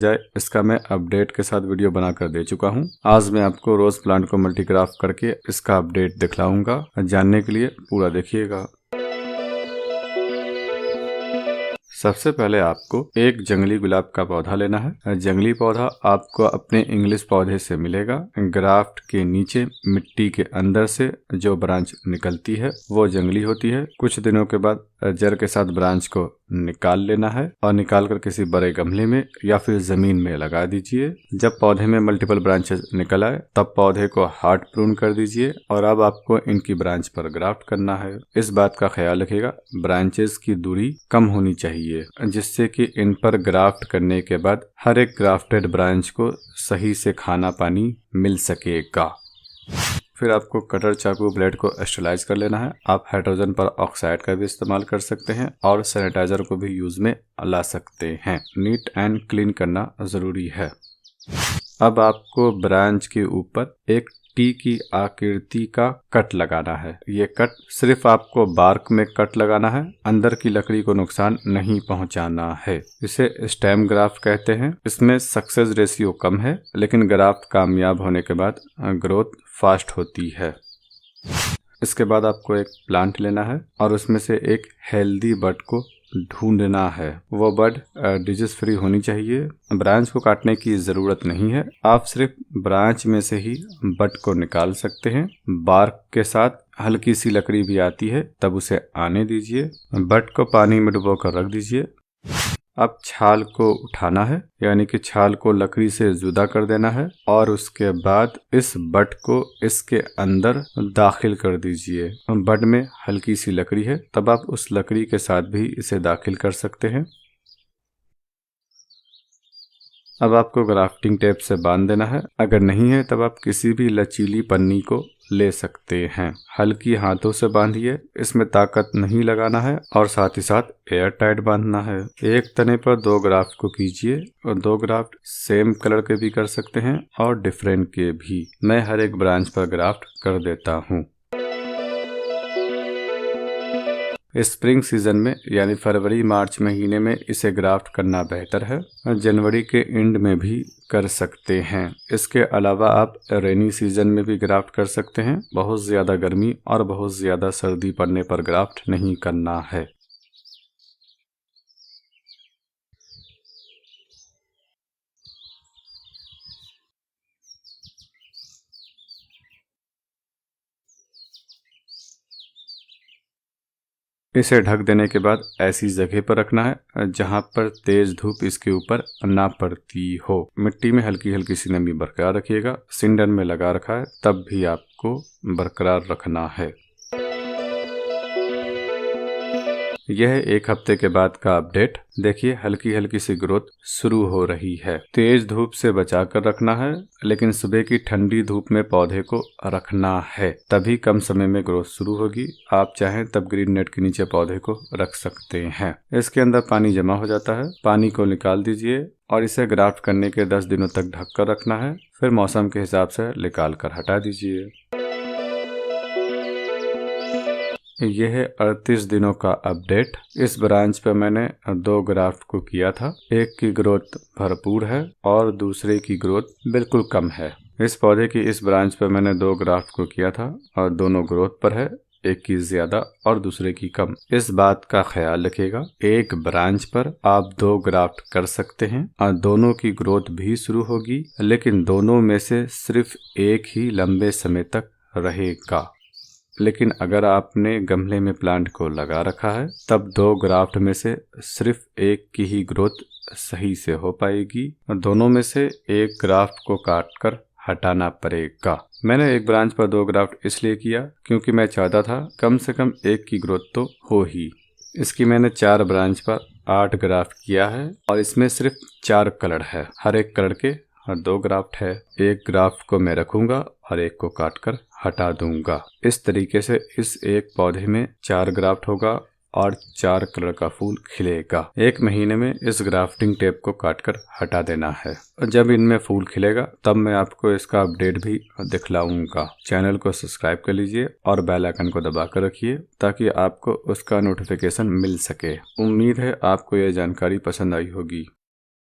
जाए इसका मैं अपडेट के साथ वीडियो बनाकर दे चुका हूं। आज मैं आपको रोज प्लांट को मल्टीग्राफ्ट करके इसका अपडेट दिखलाऊंगा। जानने के लिए पूरा देखिएगा। सबसे पहले आपको एक जंगली गुलाब का पौधा लेना है। जंगली पौधा आपको अपने इंग्लिश पौधे से मिलेगा। ग्राफ्ट के नीचे मिट्टी के अंदर से जो ब्रांच निकलती है वो जंगली होती है। कुछ दिनों के बाद जड़ के साथ ब्रांच को निकाल लेना है और निकाल कर किसी बड़े गमले में या फिर जमीन में लगा दीजिए। जब पौधे में मल्टीपल ब्रांचेस निकल आए तब पौधे को हार्ड प्रून कर दीजिए और अब आपको इनकी ब्रांच पर ग्राफ्ट करना है। इस बात का ख्याल रखिएगा, ब्रांचेस की दूरी कम होनी चाहिए जिससे कि इन पर ग्राफ्ट करने के बाद हर एक ग्राफ्टेड ब्रांच को सही से खाना पानी मिल सकेगा। फिर आपको कटर चाकू ब्लेड को स्टरलाइज कर लेना है। आप हाइड्रोजन पर ऑक्साइड का भी इस्तेमाल कर सकते हैं और सैनिटाइजर को भी यूज में ला सकते हैं। नीट एंड क्लीन करना जरूरी है। अब आपको ब्रांच के ऊपर एक टी की आकृति का कट लगाना है। ये कट सिर्फ आपको बार्क में कट लगाना है, अंदर की लकड़ी को नुकसान नहीं पहुंचाना है। इसे स्टेम ग्राफ्ट कहते हैं। इसमें सक्सेस रेशियो कम है लेकिन ग्राफ्ट कामयाब होने के बाद ग्रोथ फास्ट होती है। इसके बाद आपको एक प्लांट लेना है और उसमें से एक हेल्दी बड को ढूंढना है। वो बड डिजीज फ्री होनी चाहिए। ब्रांच को काटने की जरूरत नहीं है, आप सिर्फ ब्रांच में से ही बड को निकाल सकते हैं। बार्क के साथ हल्की सी लकड़ी भी आती है, तब उसे आने दीजिए। बड को पानी में डुबो कर रख दीजिए। अब छाल को उठाना है, यानी कि छाल को लकड़ी से जुदा कर देना है और उसके बाद इस बड को इसके अंदर दाखिल कर दीजिए। बड में हल्की सी लकड़ी है, तब आप उस लकड़ी के साथ भी इसे दाखिल कर सकते हैं। अब आपको ग्राफ्टिंग टेप से बांध देना है। अगर नहीं है तब आप किसी भी लचीली पन्नी को ले सकते हैं। हल्की हाथों से बांधिए, इसमें ताकत नहीं लगाना है और साथ ही साथ एयर टाइट बांधना है। एक तने पर 2 ग्राफ्ट को कीजिए और 2 ग्राफ्ट सेम कलर के भी कर सकते हैं और डिफरेंट के भी। मैं हर एक ब्रांच पर ग्राफ्ट कर देता हूँ। स्प्रिंग सीजन में यानी फरवरी मार्च महीने में इसे ग्राफ्ट करना बेहतर है। जनवरी के एंड में भी कर सकते हैं। इसके अलावा आप रेनी सीजन में भी ग्राफ्ट कर सकते हैं। बहुत ज़्यादा गर्मी और बहुत ज़्यादा सर्दी पड़ने पर ग्राफ्ट नहीं करना है। इसे ढक देने के बाद ऐसी जगह पर रखना है जहां पर तेज धूप इसके ऊपर ना पड़ती हो। मिट्टी में हल्की हल्की सी नमी बरकरार रखिएगा। सिंडर में लगा रखा है तब भी आपको बरकरार रखना है। यह 1 हफ्ते के बाद का अपडेट। देखिए हल्की हल्की सी ग्रोथ शुरू हो रही है। तेज धूप से बचा कर रखना है लेकिन सुबह की ठंडी धूप में पौधे को रखना है, तभी कम समय में ग्रोथ शुरू होगी। आप चाहें तब ग्रीन नेट के नीचे पौधे को रख सकते हैं। इसके अंदर पानी जमा हो जाता है, पानी को निकाल दीजिए और इसे ग्राफ्ट करने के 10 दिनों तक ढक कर रखना है। फिर मौसम के हिसाब से निकाल कर हटा दीजिए। यह है 38 दिनों का अपडेट। इस ब्रांच पे मैंने 2 ग्राफ्ट को किया था। एक की ग्रोथ भरपूर है और दूसरे की ग्रोथ बिल्कुल कम है। इस पौधे की इस ब्रांच पे मैंने 2 ग्राफ्ट को किया था और दोनों ग्रोथ पर है, एक की ज्यादा और दूसरे की कम। इस बात का ख्याल रखिएगा, एक ब्रांच पर आप 2 ग्राफ्ट कर सकते हैं और दोनों की ग्रोथ भी शुरू होगी, लेकिन दोनों में से सिर्फ एक ही लंबे समय तक रहेगा। लेकिन अगर आपने गमले में प्लांट को लगा रखा है तब 2 ग्राफ्ट में से सिर्फ एक की ही ग्रोथ सही से हो पाएगी और दोनों में से एक ग्राफ्ट को काट कर हटाना पड़ेगा। मैंने एक ब्रांच पर 2 ग्राफ्ट इसलिए किया क्योंकि मैं चाहता था कम से कम एक की ग्रोथ तो हो ही। इसकी मैंने 4 ब्रांच पर 8 ग्राफ्ट किया है और इसमें सिर्फ 4 कलर है। हर एक कलर के और 2 ग्राफ्ट है। एक ग्राफ्ट को मैं रखूंगा और एक को काटकर हटा दूंगा। इस तरीके से इस एक पौधे में 4 ग्राफ्ट होगा और 4 कलर का फूल खिलेगा। 1 महीने में इस ग्राफ्टिंग टेप को काटकर हटा देना है। जब इनमें फूल खिलेगा तब मैं आपको इसका अपडेट भी दिखलाऊंगा। चैनल को सब्सक्राइब कर लीजिए और बेल आइकन को दबा कर रखिए ताकि आपको उसका नोटिफिकेशन मिल सके। उम्मीद है आपको यह जानकारी पसंद आई होगी।